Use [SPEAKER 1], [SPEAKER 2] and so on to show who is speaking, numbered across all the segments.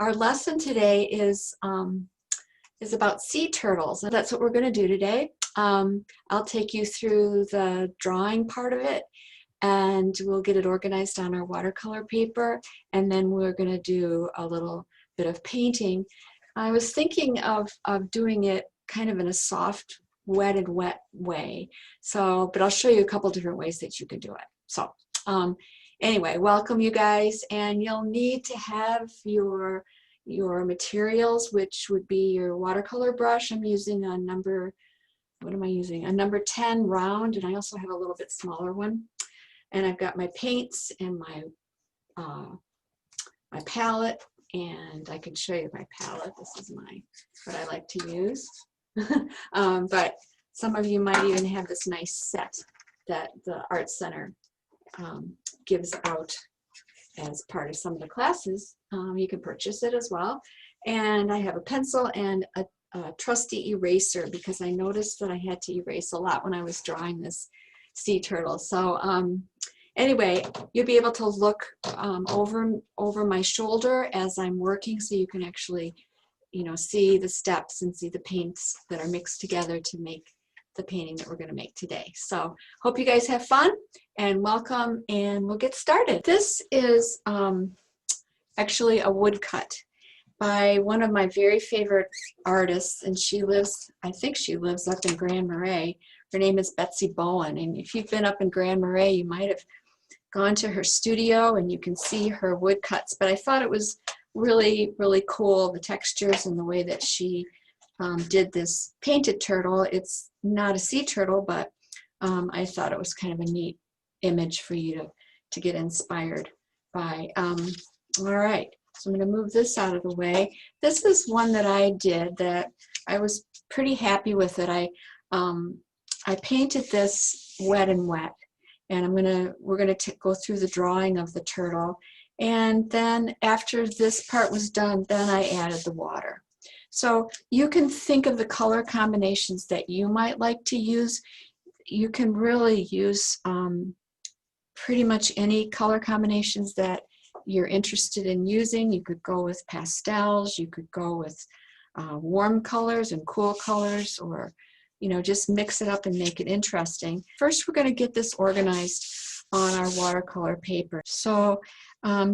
[SPEAKER 1] Our lesson today is about sea turtles, and that's what we're going to do today. I'll take you through the drawing part of it, and we'll get it organized on our watercolor paper, and then we're going to do a little bit of painting. I was thinking of doing it kind of in a soft, wet way. So, but I'll show you a couple different ways that you can do it. So, anyway, welcome you guys, and you'll need to have your materials, which would be your watercolor brush. I'm using a number, what am I using? A number 10 round, and I also have a little bit smaller one. And I've got my paints and my palette, and I can show you my palette. This is what I like to use. But some of you might even have this nice set that the Art Center gives out as part of some of the classes. You can purchase it as well. And I have a pencil and a trusty eraser, because I noticed that I had to erase a lot when I was drawing this sea turtle. So anyway, you'll be able to look over my shoulder as I'm working, so you can actually, see the steps and see the paints that are mixed together to make the painting that we're going to make today. So hope you guys have fun and welcome, and we'll get started. This is actually a woodcut by one of my very favorite artists, and I think she lives up in Grand Marais. Her name is Betsy Bowen, and if you've been up in Grand Marais, you might have gone to her studio and you can see her woodcuts. But I thought it was really, really cool, the textures and the way that she did this painted turtle. It's not a sea turtle, but I thought it was kind of a neat image for you to get inspired by. All right, so I'm going to move this out of the way. This is one that I did that I was pretty happy with it. I painted this wet and wet, and we're gonna go through the drawing of the turtle, and then after this part was done, then I added the water. So you can think of the color combinations that you might like to use. You can really use pretty much any color combinations that you're interested in using. You could go with pastels, you could go with warm colors and cool colors, or just mix it up and make it interesting. First, we're going to get this organized on our watercolor paper. So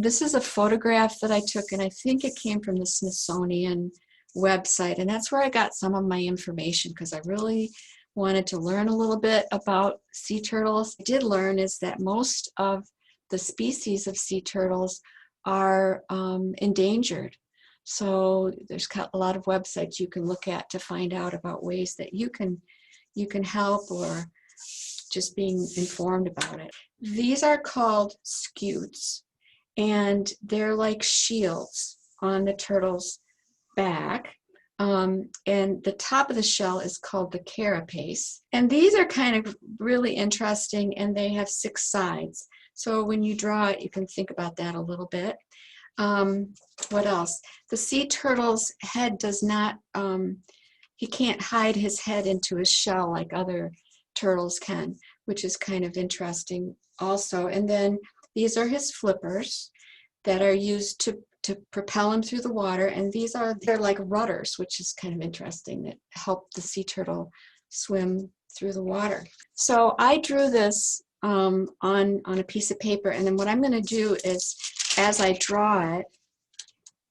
[SPEAKER 1] this is a photograph that I took, and I think it came from the Smithsonian website, and that's where I got some of my information, because I really wanted to learn a little bit about sea turtles. I did learn is that most of the species of sea turtles are endangered. So there's a lot of websites you can look at to find out about ways that you can help, or just being informed about it. These are called scutes, and they're like shields on the turtle's back. And the top of the shell is called the carapace. And these are kind of really interesting, and they have 6 sides. So when you draw it, you can think about that a little bit. What else? The sea turtle's head does not, he can't hide his head into his shell like other turtles can, which is kind of interesting also. And then these are his flippers that are used to propel him through the water, and they're like rudders, which is kind of interesting, that help the sea turtle swim through the water. So I drew this on a piece of paper, and then what I'm going to do is, as I draw it,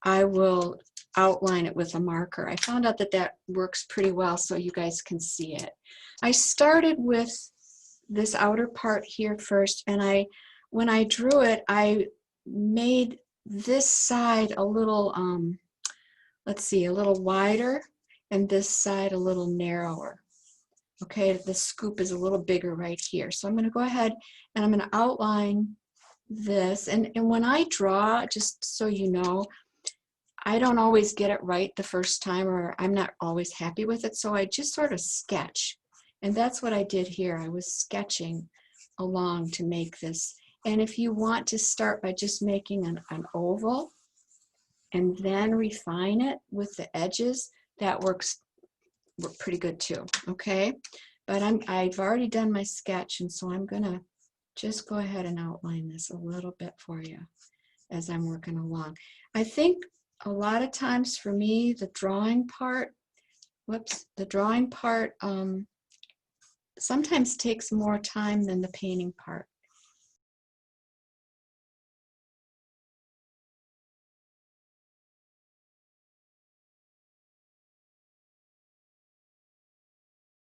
[SPEAKER 1] I will outline it with a marker. I found out that that works pretty well, so you guys can see it. I started with this outer part here first, and when I drew it, I made this side a little, let's see, a little wider, and this side a little narrower. Okay, the scoop is a little bigger right here. So I'm going to go ahead and I'm going to outline this. And when I draw, just so you know, I don't always get it right the first time, or I'm not always happy with it. So I just sort of sketch. And that's what I did here. I was sketching along to make this. And if you want to start by just making an oval and then refine it with the edges, that works pretty good too, okay? But I've already done my sketch, and so I'm gonna just go ahead and outline this a little bit for you as I'm working along. I think a lot of times for me, the drawing part, sometimes takes more time than the painting part.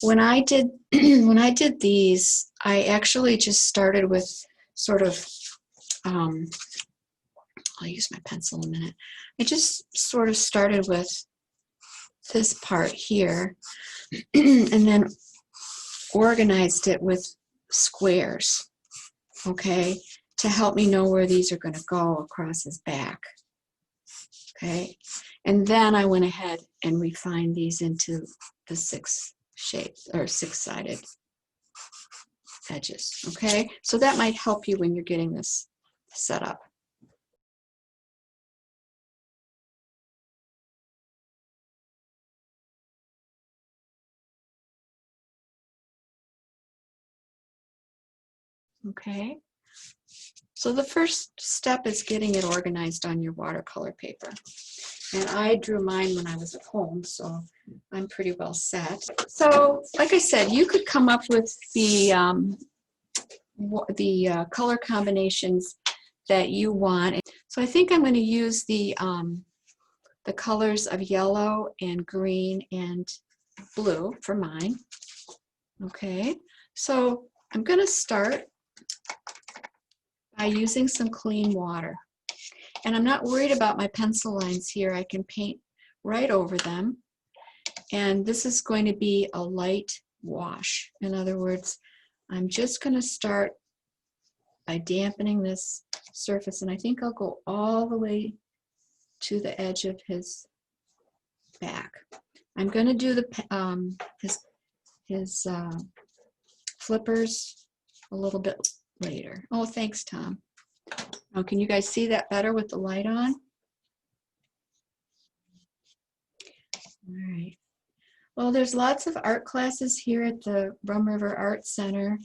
[SPEAKER 1] When I did when I did these, I actually just started with sort of I'll use my pencil in a minute. I just sort of started with this part here and then organized it with squares, okay, to help me know where these are going to go across his back, okay. And then I went ahead and refined these into the six-sided edges, okay. So that might help you when you're getting this set up. Okay, so the first step is getting it organized on your watercolor paper. And I drew mine when I was at home, so I'm pretty well set. So, like I said, you could come up with the color combinations that you want. So I think I'm going to use the colors of yellow and green and blue for mine. Okay, so I'm going to start by using some clean water. And I'm not worried about my pencil lines here. I can paint right over them. And this is going to be a light wash. In other words, I'm just going to start by dampening this surface. And I think I'll go all the way to the edge of his back. I'm going to do the his flippers a little bit later. Oh, thanks, Tom. Now, can you guys see that better with the light on? All right. Well, there's lots of art classes here at the Rum River Art Center.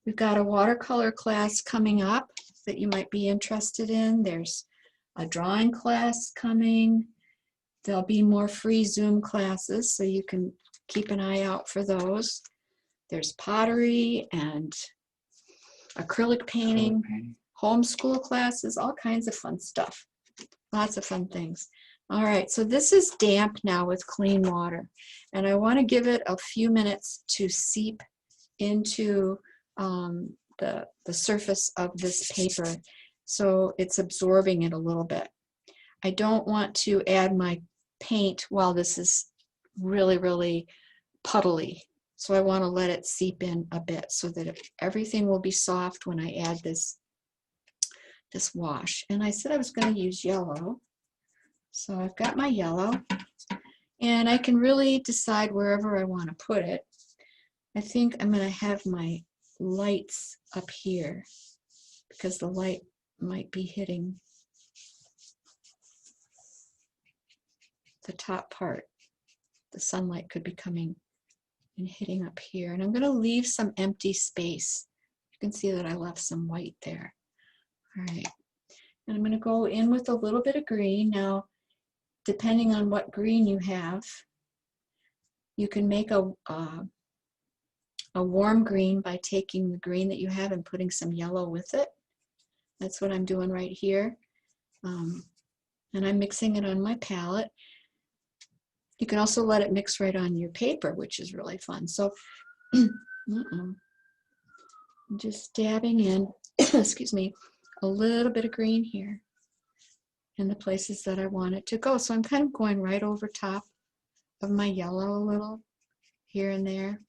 [SPEAKER 1] We've got a watercolor class coming up that you might be interested in. There's a drawing class coming. There'll be more free Zoom classes, so you can keep an eye out for those. There's pottery and acrylic painting, homeschool classes, all kinds of fun stuff. Lots of fun things. All right, so this is damp now with clean water, and I want to give it a few minutes to seep into the surface of this paper, so it's absorbing it a little bit. I don't want to add my paint while this is really, really puddly. So I want to let it seep in a bit so that everything will be soft when I add this wash. And I said I was going to use yellow. So I've got my yellow, and I can really decide wherever I want to put it. I think I'm going to have my lights up here because the light might be hitting the top part. The sunlight could be coming and hitting up here. And I'm going to leave some empty space. You can see that I left some white there. All right. And I'm going to go in with a little bit of green. Now, depending on what green you have, you can make a warm green by taking the green that you have and putting some yellow with it. That's what I'm doing right here. And I'm mixing it on my palette. You can also let it mix right on your paper, which is really fun. So I'm just dabbing in, excuse me, a little bit of green here in the places that I want it to go. So I'm kind of going right over top of my yellow a little here and there.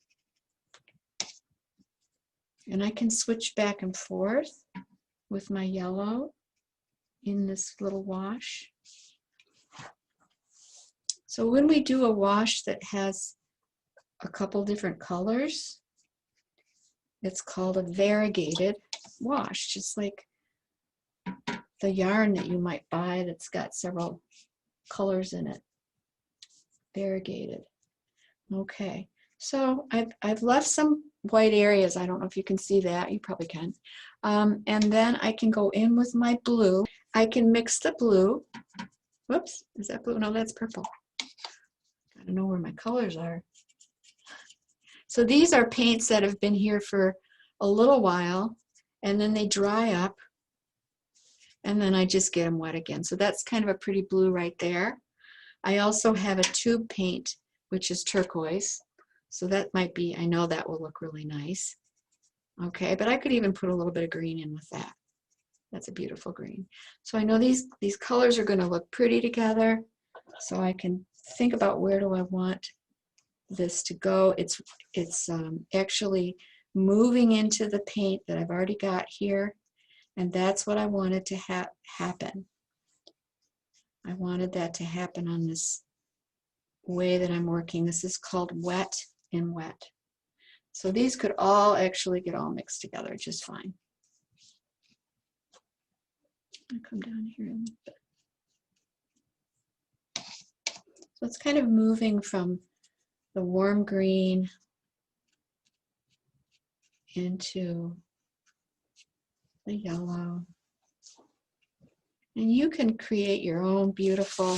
[SPEAKER 1] And I can switch back and forth with my yellow in this little wash. So when we do a wash that has a couple different colors, it's called a variegated wash, just like the yarn that you might buy that's got several colors in it. Variegated. Okay, so I've left some white areas. I don't know if you can see that. You probably can. And then I can go in with my blue. I can mix the blue Whoops, is that blue? No, that's purple. Gotta know where my colors are. So these are paints that have been here for a little while, and then they dry up, and then I just get them wet again. So that's kind of a pretty blue right there. I also have a tube paint, which is turquoise. So that might be, I know that will look really nice. Okay, but I could even put a little bit of green in with that. That's a beautiful green. So I know these colors are going to look pretty together. So I can think about where do I want this to go. It's actually moving into the paint that I've already got here, and that's what I wanted to happen. I wanted that to happen on this way that I'm working. This is called wet and wet. So these could all actually get all mixed together just fine. I'll come down here a little bit. So it's kind of moving from the warm green into the yellow. And you can create your own beautiful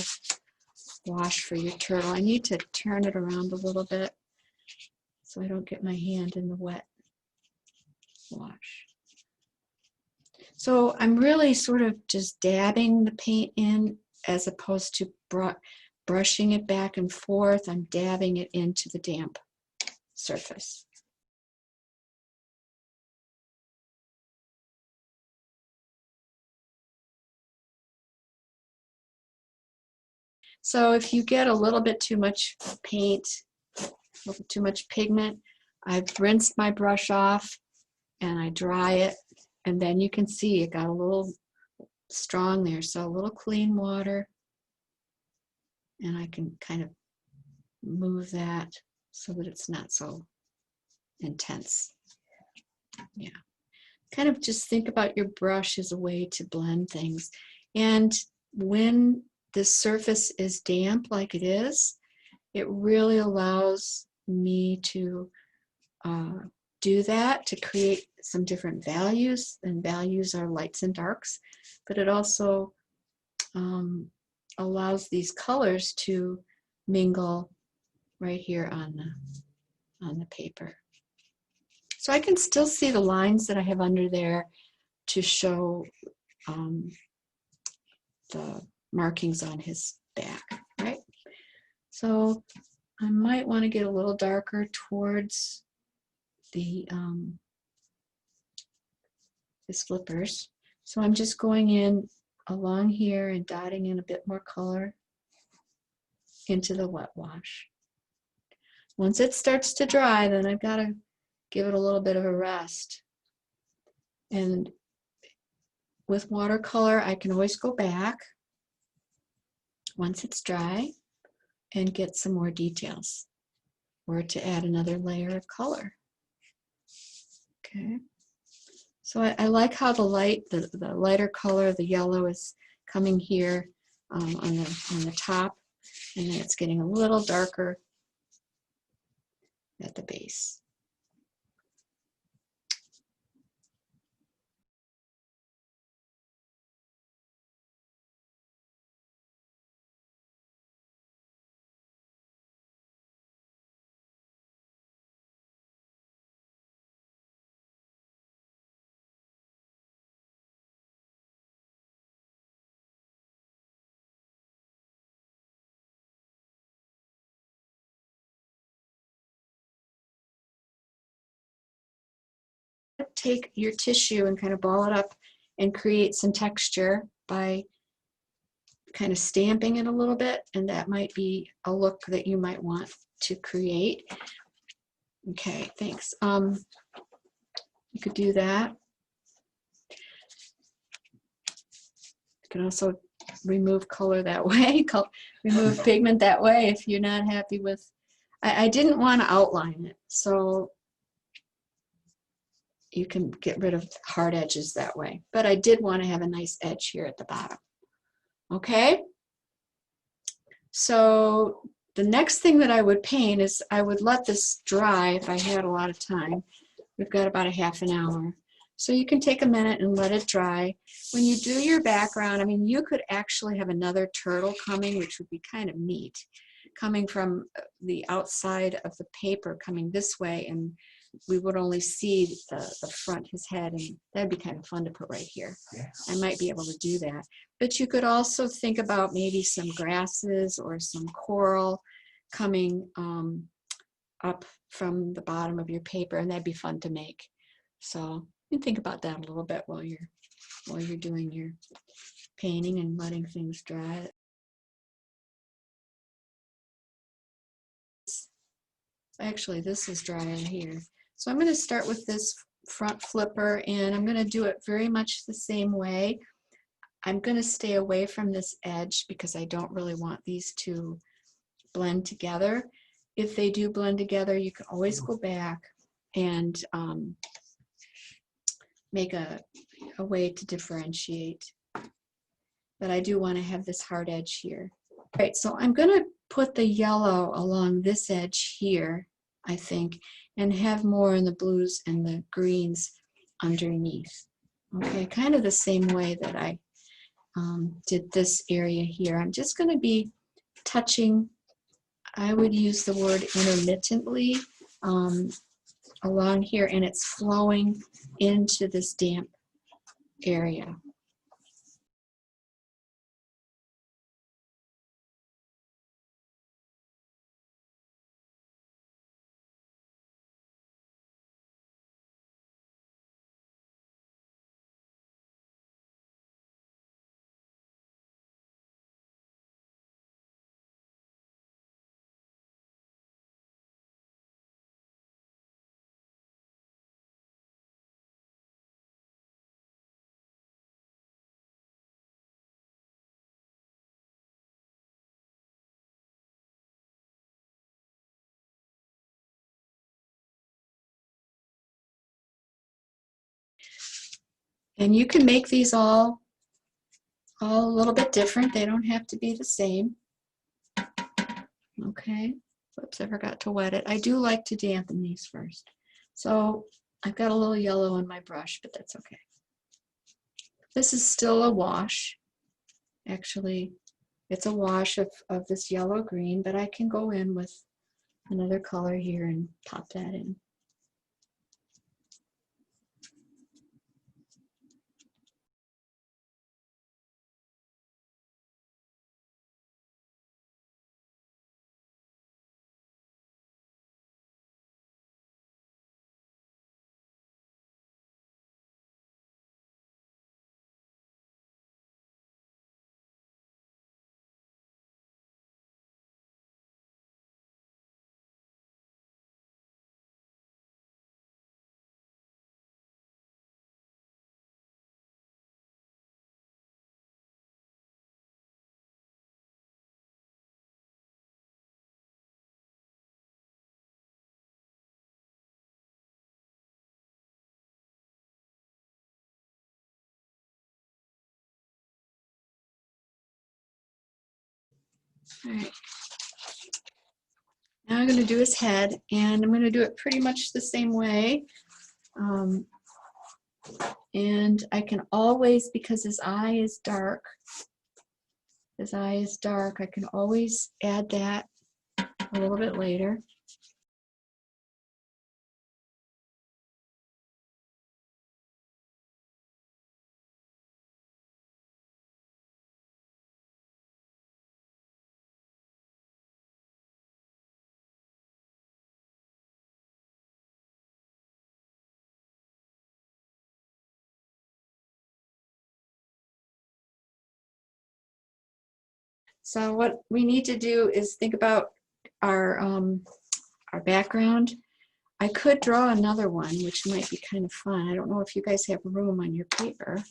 [SPEAKER 1] wash for your turtle. I need to turn it around a little bit so I don't get my hand in the wet wash. So I'm really sort of just dabbing the paint in as opposed to brushing it back and forth. I'm dabbing it into the damp surface. So if you get a little bit too much paint, a little too much pigment, I've rinsed my brush off and I dry it, and then you can see it got a little strong there. So a little clean water, and I can kind of move that so that it's not so intense. Yeah. Kind of just think about your brush as a way to blend things. And when the surface is damp like it is, it really allows me to do that, to create some different values, and values are lights and darks, but it also allows these colors to mingle right here on the paper. So I can still see the lines that I have under there to show the markings on his back, right? So I might want to get a little darker towards the his flippers. So I'm just going in along here and dotting in a bit more color into the wet wash. Once it starts to dry, then I've got to give it a little bit of a rest. And with watercolor, I can always go back once it's dry and get some more details, or to add another layer of color. Okay. So I like how the lighter color, the yellow, is coming here on the top, and then it's getting a little darker at the base. Take your tissue and kind of ball it up and create some texture by kind of stamping it a little bit, and that might be a look that you might want to create. Okay, thanks. You could do that. You can also remove color that way, remove pigment that way if you're not happy with. I didn't want to outline it, so you can get rid of hard edges that way. But I did want to have a nice edge here at the bottom. Okay? So the next thing that I would paint is I would let this dry if I had a lot of time. We've got about a half an hour. So you can take a minute and let it dry. When you do your background, I mean, you could actually have another turtle coming, which would be kind of neat, coming from the outside of the paper, coming this way, and we would only see the front, his head, and that'd be kind of fun to put right here.
[SPEAKER 2] Yeah.
[SPEAKER 1] I might be able to do that. But you could also think about maybe some grasses or some coral coming up from the bottom of your paper, and that'd be fun to make. So you can think about that a little bit while you're doing your painting and letting things dry. Actually, this is drier here. So I'm going to start with this front flipper, and I'm going to do it very much the same way. I'm going to stay away from this edge because I don't really want these to blend together. If they do blend together, you can always go back and make a way to differentiate. But I do want to have this hard edge here. All right, so I'm going to put the yellow along this edge here, I think, and have more in the blues and the greens underneath. Okay, kind of the same way that I did this area here. I'm just going to be touching, I would use the word intermittently, along here, and it's flowing into this damp area. And you can make these all a little bit different. They don't have to be the same. Okay. Whoops, I forgot to wet it. I do like to dampen these first. So I've got a little yellow on my brush, but that's okay. This is still a wash. Actually, it's a wash of this yellow-green, but I can go in with another color here and pop that in. All right. Now I'm going to do his head, and I'm going to do it pretty much the same way. And I can always, because his eye is dark, I can always add that a little bit later. So what we need to do is think about our background. I could draw another one, which might be kind of fun. I don't know if you guys have room on your paper.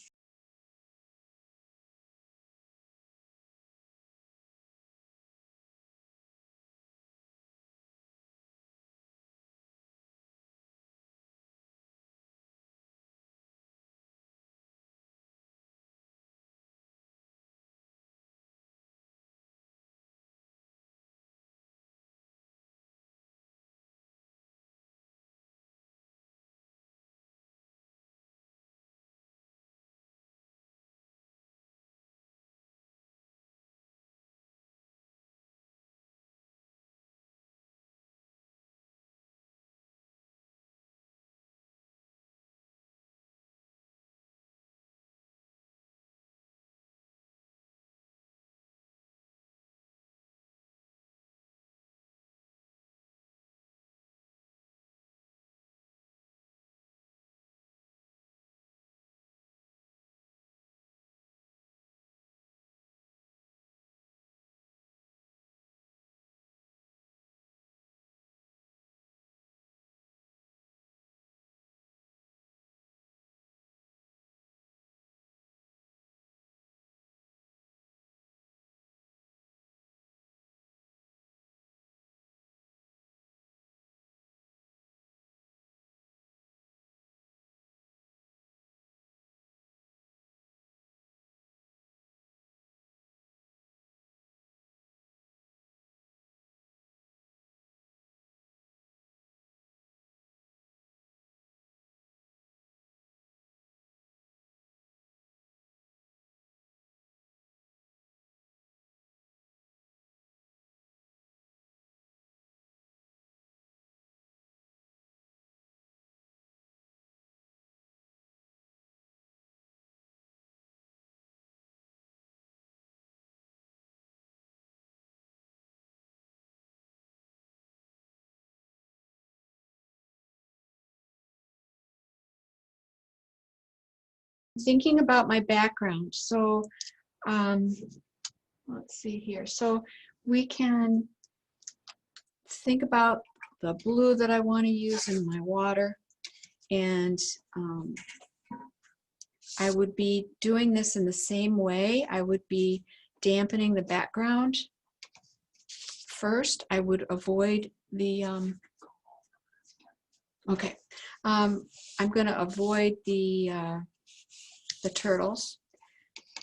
[SPEAKER 1] thinking about my background. So let's see here. So we can think about the blue that I want to use in my water, and I would be doing this in the same way. I would be dampening the background first. I would avoid the I'm going to avoid the turtles.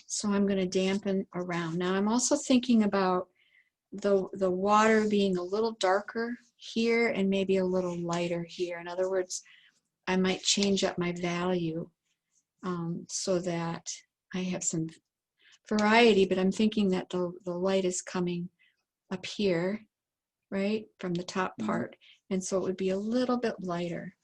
[SPEAKER 1] So I'm going to dampen around. Now I'm also thinking about the water being a little darker here and maybe a little lighter here. In other words, I might change up my value so that I have some variety, but I'm thinking that the light is coming up here, right, from the top part, and so it would be a little bit lighter.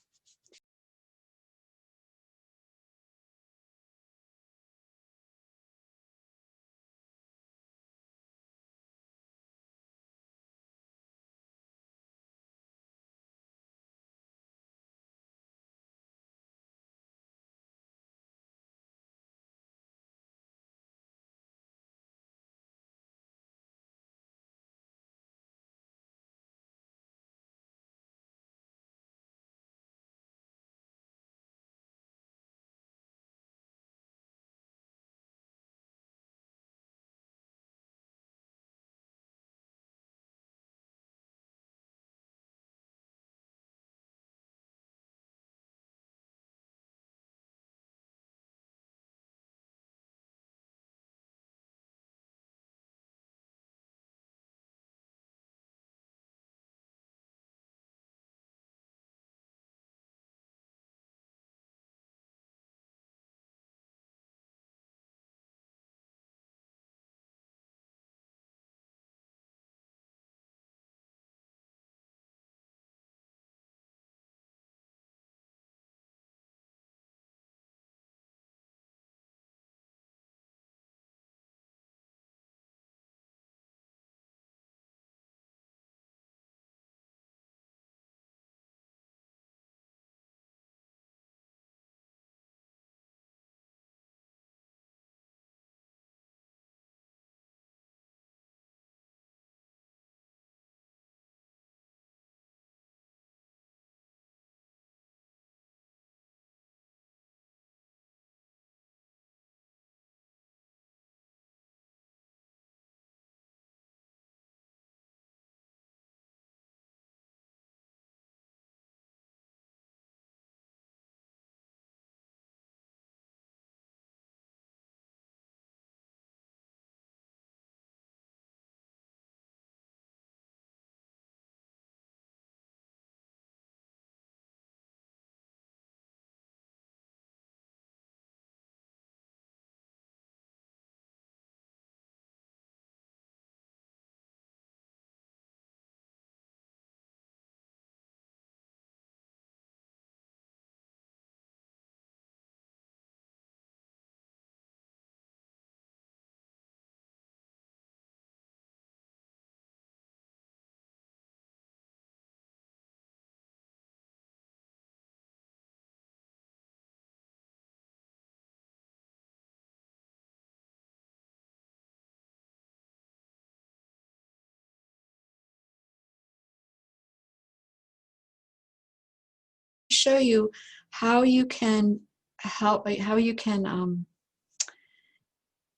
[SPEAKER 1] Show you how you can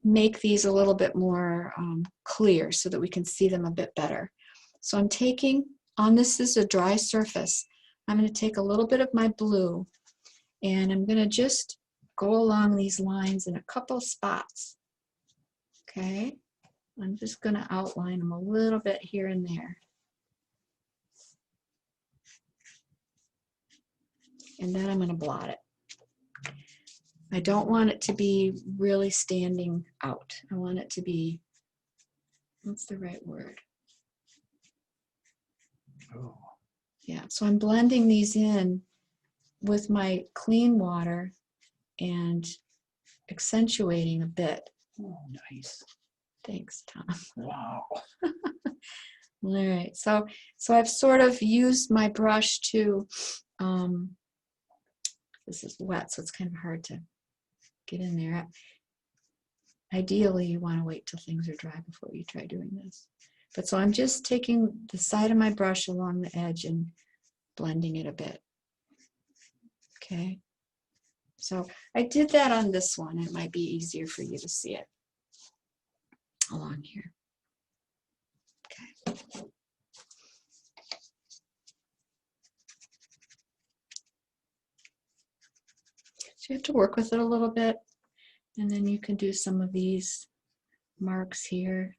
[SPEAKER 1] make these a little bit more clear so that we can see them a bit better. So I'm taking, this is a dry surface, I'm going to take a little bit of my blue and I'm going to just go along these lines in a couple spots. Okay, I'm just going to outline them a little bit here and there. And then I'm going to blot it. I don't want it to be really standing out. I want it to be, what's the right word?
[SPEAKER 2] Oh.
[SPEAKER 1] Yeah, so I'm blending these in with my clean water and accentuating a bit.
[SPEAKER 2] Oh, nice.
[SPEAKER 1] Thanks, Tom.
[SPEAKER 2] Wow.
[SPEAKER 1] All right, so I've sort of used my brush to, this is wet, so it's kind of hard to get in there. Ideally, you want to wait till things are dry before you try doing this. But so I'm just taking the side of my brush along the edge and blending it a bit. Okay. So I did that on this one. It might be easier for you to see it along here. Okay. So you have to work with it a little bit, and then you can do some of these marks here.